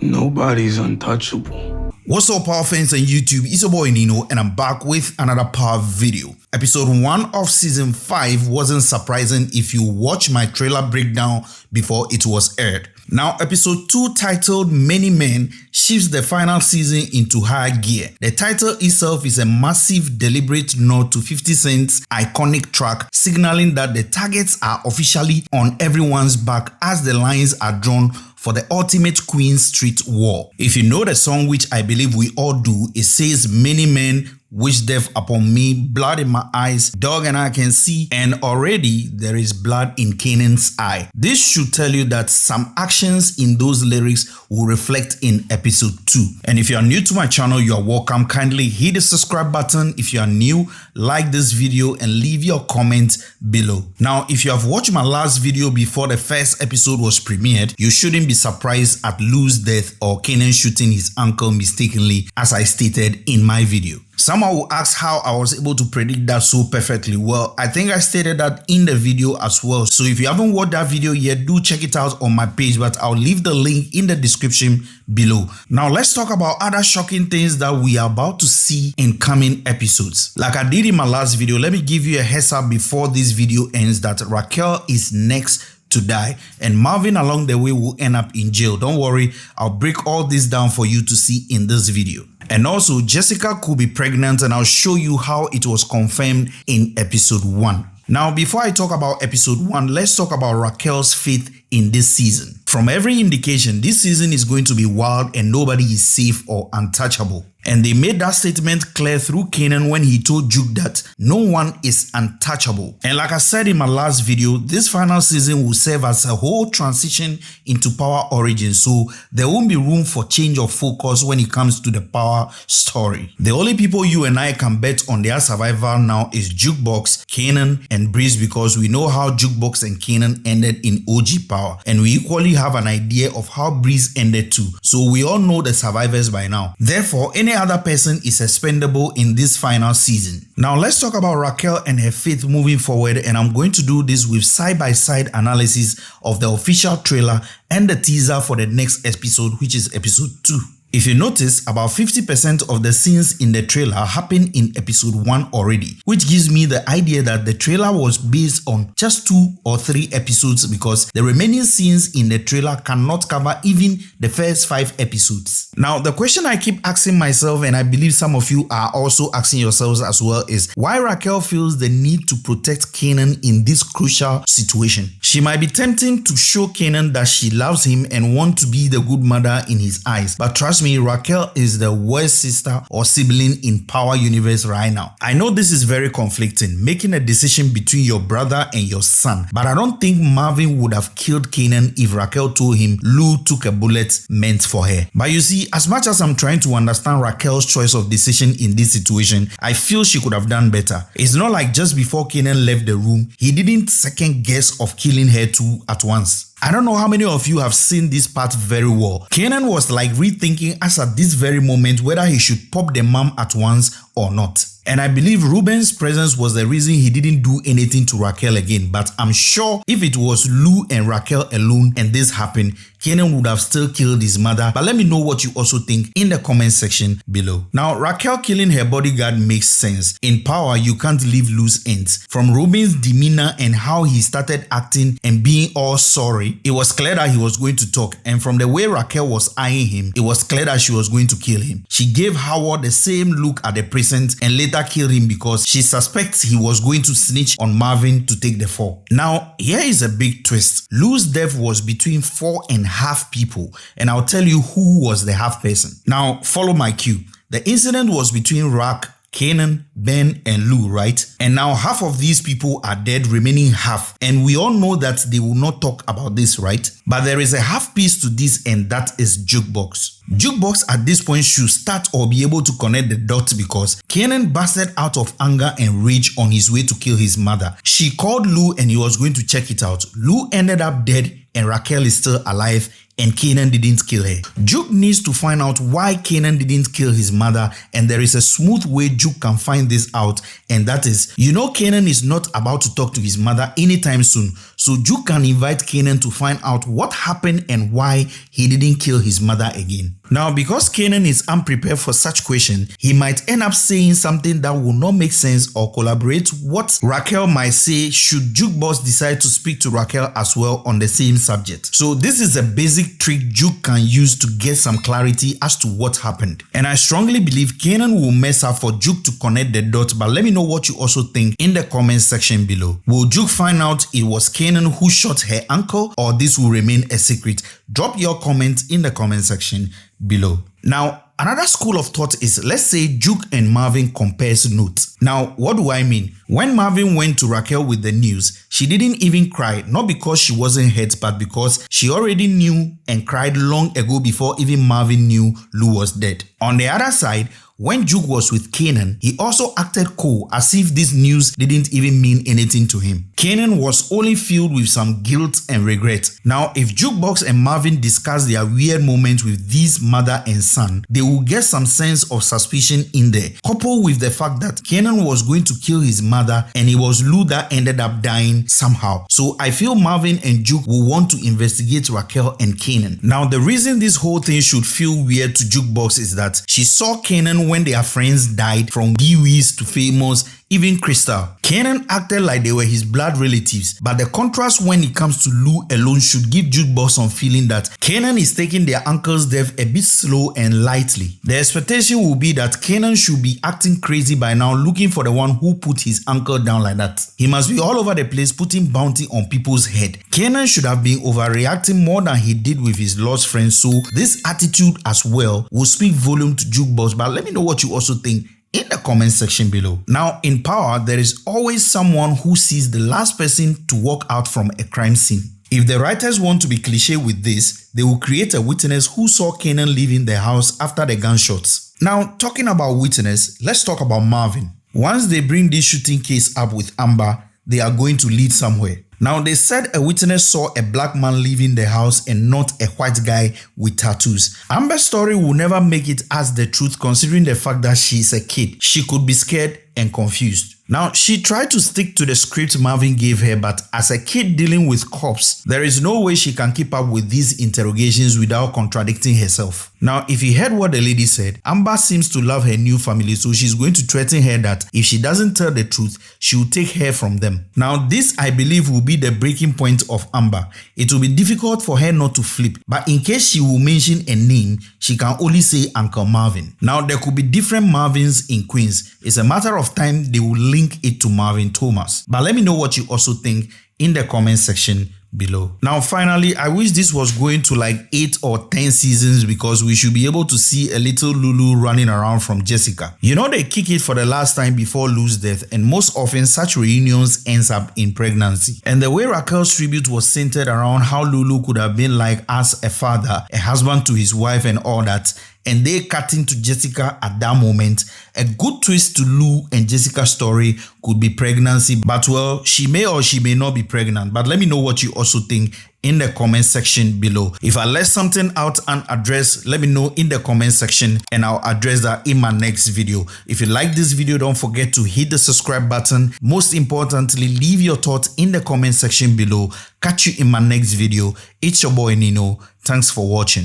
Nobody's untouchable. What's up, power fans on YouTube? It's your boy Nino and I'm back with another power video. Episode 1 of season 5 wasn't surprising if you watch my trailer breakdown before it was aired. Now, episode 2, titled Many Men, shifts the final season into higher gear. The title itself is a massive, deliberate nod to 50 Cent's iconic track, signaling that the targets are officially on everyone's back as the lines are drawn for the ultimate Queen Street War. If you know the song, which I believe we all do, it says many men wish death upon me, blood in my eyes, dog and I can see, and already there is blood in Kanan's eye. This should tell you that some actions in those lyrics will reflect in episode 2. And if you are new to my channel, you are welcome. Kindly hit the subscribe button if you are new, like this video and leave your comment below. Now, if you have watched my last video before the first episode was premiered, you shouldn't be surprised at Lou's death or Kanan shooting his uncle mistakenly, as I stated in my video. Someone will ask how I was able to predict that so perfectly. Well, I think I stated that in the video as well. So if you haven't watched that video yet, do check it out on my page, but I'll leave the link in the description below. Now let's talk about other shocking things that we are about to see in coming episodes. Like I did in my last video, let me give you a heads up before this video ends that Raquel is next to die and Marvin along the way will end up in jail. Don't worry, I'll break all this down for you to see in this video. And also, Jessica could be pregnant and I'll show you how it was confirmed in episode 1. Now, before I talk about episode 1, let's talk about Raquel's faith in this season. From every indication, this season is going to be wild and nobody is safe or untouchable. And they made that statement clear through Kanan when he told Juke that no one is untouchable. And like I said in my last video, this final season will serve as a whole transition into power origin. So there won't be room for change of focus when it comes to the power story. The only people you and I can bet on their survival now is Jukebox, Kanan, and Breeze, because we know how Jukebox and Kanan ended in OG power. And we equally have an idea of how Breeze ended too. So we all know the survivors by now. Therefore, any other person is expendable in this final season. Now let's talk about Raquel and her faith moving forward, and I'm going to do this with side-by-side analysis of the official trailer and the teaser for the next episode, which is episode 2. If you notice, about 50% of the scenes in the trailer happen in episode 1 already, which gives me the idea that the trailer was based on just 2 or 3 episodes, because the remaining scenes in the trailer cannot cover even the first 5 episodes. Now, the question I keep asking myself, and I believe some of you are also asking yourselves as well, is why Raquel feels the need to protect Kanan in this crucial situation. She might be tempting to show Kanan that she loves him and wants to be the good mother in his eyes, but trust me, Raquel is the worst sister or sibling in Power Universe right now. I know this is very conflicting, making a decision between your brother and your son, but I don't think Marvin would have killed Kanan if Raquel told him Lou took a bullet meant for her. But you see, as much as I'm trying to understand Raquel's choice of decision in this situation, I feel she could have done better. It's not like just before Kanan left the room, he didn't second guess of killing her too at once. I don't know how many of you have seen this part very well. Kanan was like rethinking as at this very moment whether he should pop the mom at once or not. And I believe Ruben's presence was the reason he didn't do anything to Raquel again. But I'm sure if it was Lou and Raquel alone and this happened, Kanan would have still killed his mother. But let me know what you also think in the comment section below. Now, Raquel killing her bodyguard makes sense. In Power, you can't leave loose ends. From Ruben's demeanor and how he started acting and being all sorry, it was clear that he was going to talk. And from the way Raquel was eyeing him, it was clear that she was going to kill him. She gave Howard the same look at the present and later killed him because she suspects he was going to snitch on Marvin to take the fall. Now, here is a big twist. Lou's death was between 4.5 people, and I'll tell you who was the half person. Now, follow my cue. The incident was between Raquel, Kanan, Ben, and Lou, right? And now half of these people are dead, remaining half. And we all know that they will not talk about this, right? But there is a half piece to this, and that is Jukebox. Jukebox at this point should start or be able to connect the dots because Kanan busted out of anger and rage on his way to kill his mother. She called Lou and he was going to check it out. Lou ended up dead and Raquel is still alive and KANAN didn't kill her. Juke needs to find out why KANAN didn't kill his mother, and there is a smooth way Juke can find this out, and that is, KANAN is not about to talk to his mother anytime soon, so Juke can invite KANAN to find out what happened and why he didn't kill his mother again. Now, because KANAN is unprepared for such question, he might end up saying something that will not make sense or collaborate what Raquel might say should Jukebox decide to speak to Raquel as well on the same subject. So this is a basic trick Juke can use to get some clarity as to what happened. And I strongly believe KANAN will mess up for Juke to connect the dots, but let me know what you also think in the comment section below. Will Juke find out it was KANAN who shot her uncle, or this will remain a secret? Drop your comment in the comment section below. Now, another school of thought is, let's say Juke and Marvin compares notes. Now, what do I mean? When Marvin went to Raquel with the news, she didn't even cry, not because she wasn't hurt, but because she already knew and cried long ago before even Marvin knew Lou was dead. On the other side, when Juke was with KANAN, he also acted cool, as if this news didn't even mean anything to him. KANAN was only filled with some guilt and regret. Now, if Jukebox and Marvin discuss their weird moments with this mother and son, they will get some sense of suspicion in there, coupled with the fact that KANAN was going to kill his mother and it was Lou that ended up dying somehow. So I feel Marvin and Juke will want to investigate Raquel and KANAN. Now, the reason this whole thing should feel weird to Jukebox is that she saw KANAN when their friends died, from Dee-Wees to Famous, even Crystal. KANAN acted like they were his blood relatives, but the contrast when it comes to Lou alone should give Jukebox some feeling that KANAN is taking their uncle's death a bit slow and lightly. The expectation will be that KANAN should be acting crazy by now, looking for the one who put his uncle down like that. He must be all over the place putting bounty on people's head. KANAN should have been overreacting more than he did with his lost friend, so this attitude as well will speak volume to Jukebox. But let me know what you also think in the comment section below. Now, in power, there is always someone who sees the last person to walk out from a crime scene. If the writers want to be cliche with this, they will create a witness who saw KANAN leaving the house after the gunshots. Now, talking about witness, let's talk about Marvin. Once they bring this shooting case up with Amber, they are going to lead somewhere. Now, they said a witness saw a black man leaving the house and not a white guy with tattoos. Amber's story will never make it as the truth, considering the fact that she is a kid. She could be scared and confused. Now, she tried to stick to the script Marvin gave her, but as a kid dealing with cops, there is no way she can keep up with these interrogations without contradicting herself. Now, if you heard what the lady said, Amber seems to love her new family, so she's going to threaten her that if she doesn't tell the truth, she will take her from them. Now, this, I believe, will be the breaking point of Amber. It will be difficult for her not to flip, but in case she will mention a name, she can only say Uncle Marvin. Now, there could be different Marvins in Queens. It's a matter of time they will link it to Marvin Thomas. But let me know what you also think in the comment section below. Now, finally, I wish this was going to like 8 or 10 seasons, because we should be able to see a little Lulu running around from Jessica. They kick it for the last time before Lou's death, and most often such reunions ends up in pregnancy. And the way Raquel's tribute was centered around how Lulu could have been like as a father, a husband to his wife and all that, and they cutting to Jessica at that moment. A good twist to Lou and Jessica's story could be pregnancy, but well, she may or she may not be pregnant. But let me know what you also think in the comment section below. If I left something out unaddressed, let me know in the comment section and I'll address that in my next video. If you like this video, don't forget to hit the subscribe button. Most importantly, leave your thoughts in the comment section below. Catch you in my next video. It's your boy Nino. Thanks for watching.